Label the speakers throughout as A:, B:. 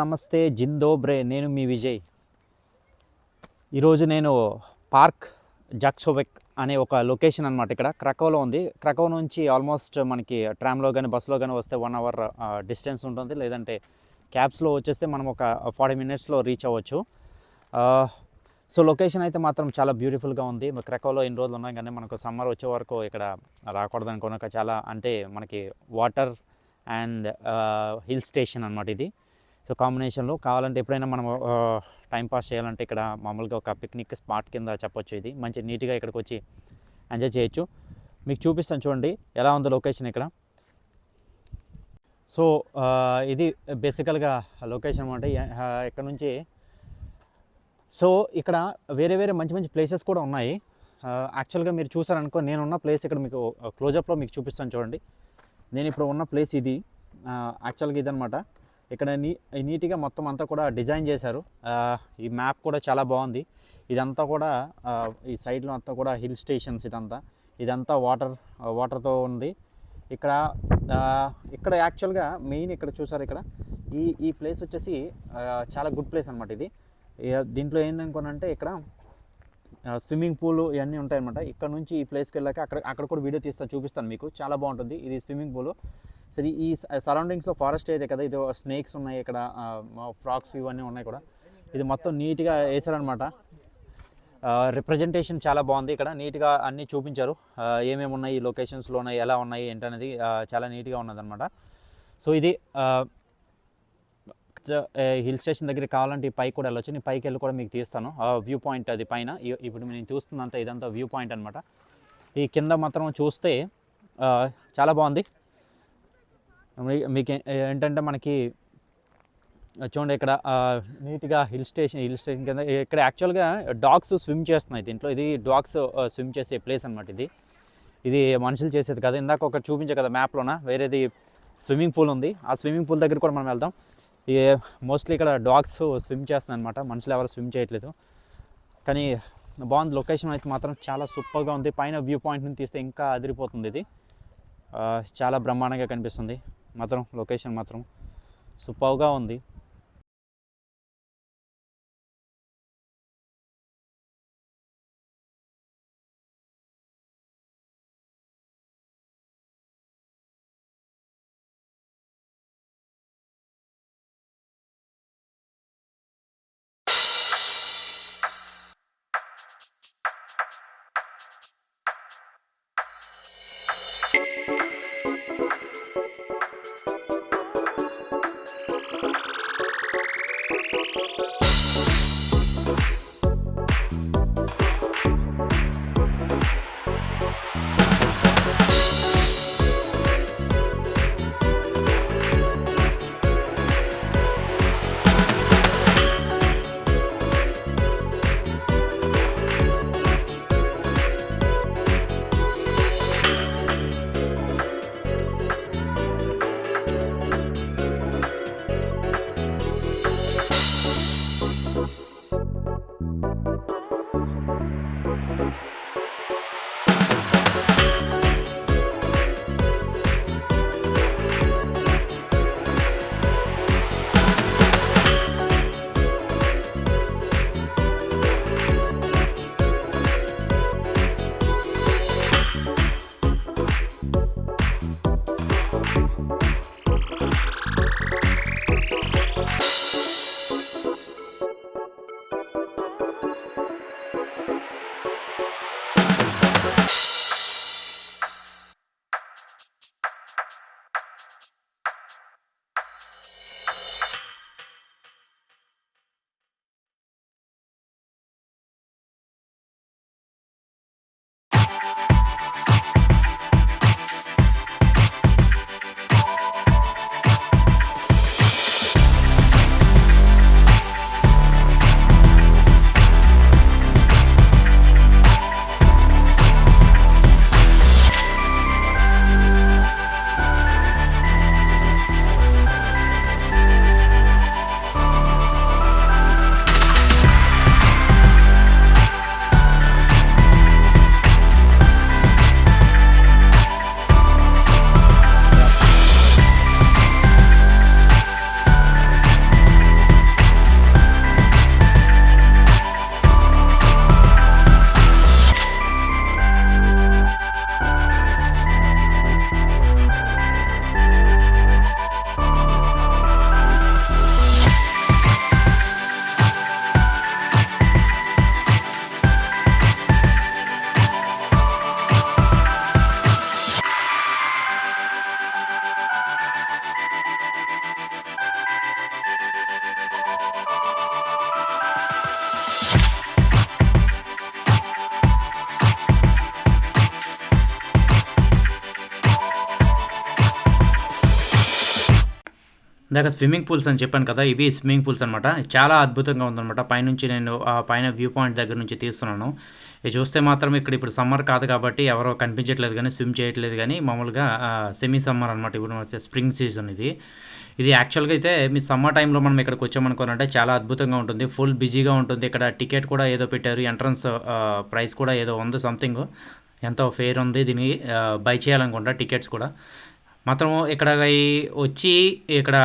A: నమస్తే జిందోబ్రే. నేను మీ విజయ్. ఈరోజు నేను పార్క్ జాక్సోవెక్ అనే ఒక లొకేషన్ అనమాట. ఇక్కడ క్రకోలో ఉంది. క్రకో నుంచి ఆల్మోస్ట్ మనకి ట్రామ్లో కానీ బస్సులో కానీ వస్తే 1 అవర్ డిస్టెన్స్ ఉంటుంది. లేదంటే క్యాబ్స్లో వచ్చేస్తే మనం ఒక 40 మినిట్స్లో రీచ్ అవ్వచ్చు. సో లొకేషన్ అయితే మాత్రం చాలా బ్యూటిఫుల్గా ఉంది. క్రకోలో ఎన్ని రోజులు ఉన్నాయి కానీ మనకు సమ్మర్ వచ్చే వరకు ఇక్కడ రాకూడదు అనుకున్నాక చాలా అంటే మనకి వాటర్ అండ్ హిల్ స్టేషన్ అనమాట ఇది. సో కాంబినేషన్లో కావాలంటే ఎప్పుడైనా మనం టైంపాస్ చేయాలంటే ఇక్కడ మామూలుగా ఒక పిక్నిక్ స్పాట్ కింద చెప్పొచ్చు. ఇది మంచి నీట్గా ఇక్కడికి వచ్చి ఎంజాయ్ చేయొచ్చు. మీకు చూపిస్తాను చూడండి ఎలా ఉందో లొకేషన్ ఇక్కడ. సో ఇది బేసికల్గా లొకేషన్ అనమాట. ఇక్కడ నుంచి సో ఇక్కడ వేరే వేరే మంచి మంచి ప్లేసెస్ కూడా ఉన్నాయి. యాక్చువల్గా మీరు చూసారనుకో, నేనున్న ప్లేస్ ఇక్కడ మీకు క్లోజప్లో మీకు చూపిస్తాను చూడండి. నేను ఇప్పుడు ఉన్న ప్లేస్ ఇది. యాక్చువల్గా ఇదనమాట. ఇక్కడ నీట్గా మొత్తం అంతా కూడా డిజైన్ చేశారు. ఈ మ్యాప్ కూడా చాలా బాగుంది. ఇదంతా కూడా ఈ సైడ్లో అంతా కూడా హిల్ స్టేషన్స్. ఇదంతా వాటర్తో ఉంది. ఇక్కడ యాక్చువల్గా మెయిన్ ఇక్కడ చూసారు, ఇక్కడ ఈ ప్లేస్ వచ్చేసి చాలా గుడ్ ప్లేస్ అనమాట. ఇది దీంట్లో ఏందనుకోనంటే ఇక్కడ స్విమ్మింగ్ పూల్ ఇవన్నీ ఉంటాయన్నమాట. ఇక్కడ నుంచి ఈ ప్లేస్కి వెళ్ళాక అక్కడ కూడా వీడియో చూపిస్తాను మీకు. చాలా బాగుంటుంది. ఇది స్విమ్మింగ్ పూల్. సరే, ఈ సరౌండింగ్స్లో ఫారెస్ట్ ఏదే కదా, ఇది స్నేక్స్ ఉన్నాయి, ఇక్కడ ఫ్రాక్స్ ఇవన్నీ ఉన్నాయి కూడా. ఇది మొత్తం నీట్గా వేసారనమాట. రిప్రజెంటేషన్ చాలా బాగుంది. ఇక్కడ నీట్గా అన్నీ చూపించారు. ఏమేమి ఉన్నాయి, ఈ లొకేషన్స్లో ఉన్నాయి, ఎలా ఉన్నాయి ఏంటనేది చాలా నీట్గా ఉన్నదన్నమాట. సో ఇది హిల్ స్టేషన్ దగ్గర కావాలంటే ఈ పైకి కూడా వెళ్ళొచ్చు. నేను పైకి వెళ్ళి కూడా మీకు తీస్తాను. వ్యూ పాయింట్ అది పైన. ఇప్పుడు నేను చూస్తున్నంత ఇదంతా వ్యూ పాయింట్ అనమాట. ఈ కింద మాత్రం చూస్తే చాలా బాగుంది. మీకు ఏంటంటే మనకి చూడండి ఇక్కడ నీట్గా హిల్ స్టేషన్ కింద ఇక్కడ యాక్చువల్గా డాగ్స్ స్విమ్ చేస్తున్నాయి దీంట్లో. ఇది డాగ్స్ స్విమ్ చేసే ప్లేస్ అనమాట. ఇది మనుషులు చేసేది కదా. ఇందాక ఒకటి చూపించే కదా మ్యాప్లోన, వేరేది స్విమ్మింగ్ పూల్ ఉంది. ఆ స్విమ్మింగ్ పూల్ దగ్గర కూడా మనం వెళ్దాం. మోస్ట్లీ ఇక్కడ డాగ్స్ స్విమ్ చేస్తున్నాయి అనమాట. మనుషులు ఎవరు స్విమ్ చేయట్లేదు. కానీ బాగుంది. లొకేషన్ అయితే మాత్రం చాలా సూపర్గా ఉంది. పైన వ్యూ పాయింట్ నుంచి తీస్తే ఇంకా అదిరిపోతుంది. ఇది చాలా బ్రహ్మాండంగా కనిపిస్తుంది. మాత్రం లొకేషన్ మాత్రం సూపర్గా ఉంది. ఇందాక స్విమ్మింగ్ పూల్స్ అని చెప్పాను కదా, ఇవి స్విమ్మింగ్ పూల్స్ అనమాట. చాలా అద్భుతంగా ఉందన్నమాట. పైనుంచి నేను పైన వ్యూ పాయింట్ దగ్గర నుంచి తీస్తున్నాను. ఇది చూస్తే మాత్రం ఇక్కడ ఇప్పుడు సమ్మర్ కాదు కాబట్టి ఎవరో కనిపించట్లేదు కానీ, స్విమ్ చేయట్లేదు కానీ, మామూలుగా సెమీ సమ్మర్ అనమాట. ఇప్పుడు స్ప్రింగ్ సీజన్ ఇది. ఇది యాక్చువల్గా అయితే మీ సమ్మర్ టైంలో మనం ఇక్కడికి వచ్చామనుకోనంటే చాలా అద్భుతంగా ఉంటుంది. ఫుల్ బిజీగా ఉంటుంది. ఇక్కడ టికెట్ కూడా ఏదో పెట్టారు, ఎంట్రన్స్ ప్రైస్ కూడా ఏదో ఉంది సంథింగ్, ఎంతో ఫేర్ ఉంది. దీన్ని బై చేయాలనుకుంటా టికెట్స్ కూడా. మాత్రం ఇక్కడ వచ్చి ఇక్కడ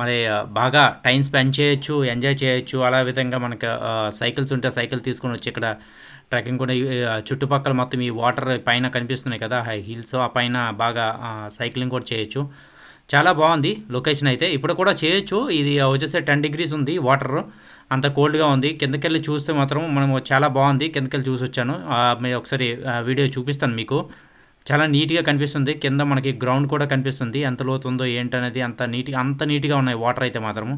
A: మరి బాగా టైం స్పెండ్ చేయొచ్చు, ఎంజాయ్ చేయొచ్చు. అలా విధంగా మనకు సైకిల్స్ ఉంటే సైకిల్ తీసుకొని వచ్చి ఇక్కడ ట్రెక్కింగ్ కూడా చుట్టుపక్కల మొత్తం ఈ వాటర్ పైన కనిపిస్తున్నాయి కదా, హై హిల్స్, ఆ పైన బాగా సైక్లింగ్ కూడా చేయొచ్చు. చాలా బాగుంది లొకేషన్ అయితే. ఇప్పుడు కూడా చేయొచ్చు. ఇది వచ్చేసి 10 degrees ఉంది వాటర్, అంత కోల్డ్గా ఉంది. కిందకెళ్ళి చూస్తే మాత్రం మనం చాలా బాగుంది. కిందకెళ్ళి చూసి వచ్చాను. మీరు ఒకసారి వీడియో చూపిస్తాను మీకు. చాలా నీట్గా కనిపిస్తుంది. కింద మనకి గ్రౌండ్ కూడా కనిపిస్తుంది. ఎంత లోతుందో ఏంటనేది అంత నీట్గా ఉన్నాయి వాటర్ అయితే మాత్రము.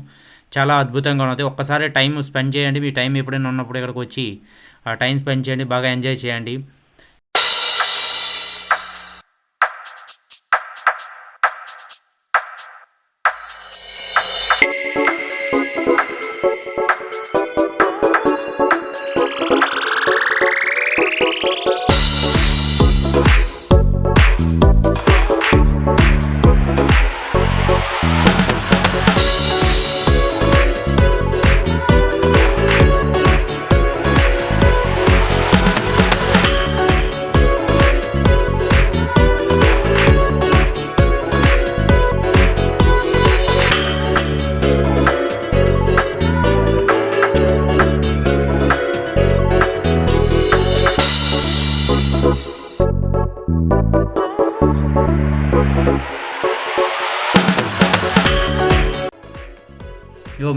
A: చాలా అద్భుతంగా ఉన్నది. ఒక్కసారి టైం స్పెండ్ చేయండి. మీ టైం ఎప్పుడైనా ఉన్నప్పుడు ఇక్కడికి వచ్చి టైం స్పెండ్ చేయండి, బాగా ఎంజాయ్ చేయండి.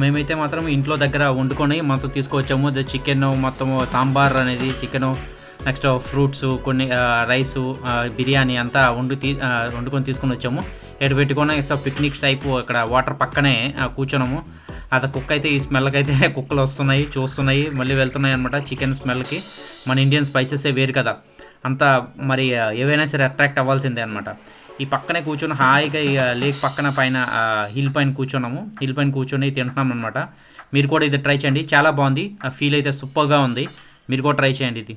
A: మేమైతే మాత్రం ఇంట్లో దగ్గర వండుకొని మొత్తం తీసుకువచ్చాము. చికెన్ మొత్తం సాంబార్ అనేది చికెను, నెక్స్ట్ ఫ్రూట్స్, కొన్ని రైసు, బిర్యానీ అంతా వండుకొని తీసుకొని వచ్చాము. ఎటు పెట్టుకొని పిక్నిక్ టైపు ఇక్కడ వాటర్ పక్కనే కూర్చున్నాము. అది కుక్క అయితే ఈ స్మెల్కి అయితే కుక్కలు వస్తున్నాయి, చూస్తున్నాయి, మళ్ళీ వెళ్తున్నాయి అనమాట. చికెన్ స్మెల్కి మన ఇండియన్ స్పైసెసే వేరు కదా, అంతా మరి ఏవైనా సరే అట్రాక్ట్ అవ్వాల్సిందే అనమాట. ఈ పక్కనే కూర్చొని హాయిగా లేక్ పక్కన పైన హిల్ పైన కూర్చున్నాము. హిల్ పైన కూర్చొని తింటున్నాం అనమాట. మీరు కూడా ఇది ట్రై చేయండి, చాలా బాగుంది. ఫీల్ అయితే సూపర్గా ఉంది. మీరు కూడా ట్రై చేయండి ఇది.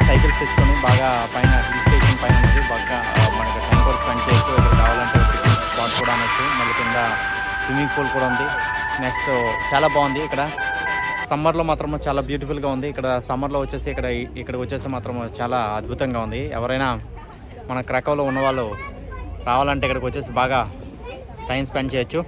A: సైకిల్స్ తెచ్చుకొని బాగా పైన హిల్ స్టేషన్ పైన అనేది బాగా మనకి టైం కూడా స్పెండ్ చేయొచ్చు. ఇక్కడ కావాలంటే పిక్నిక్ స్పాట్ కూడా అనొచ్చు. మళ్ళీ కింద స్విమ్మింగ్ పూల్ కూడా ఉంది. నెక్స్ట్ చాలా బాగుంది ఇక్కడ. సమ్మర్లో మాత్రం చాలా బ్యూటిఫుల్గా ఉంది. ఇక్కడ సమ్మర్లో వచ్చేసి ఇక్కడికి వచ్చేస్తే మాత్రం చాలా అద్భుతంగా ఉంది. ఎవరైనా మన క్రకోలో ఉన్నవాళ్ళు రావాలంటే ఇక్కడికి వచ్చేసి బాగా టైం స్పెండ్ చేయొచ్చు.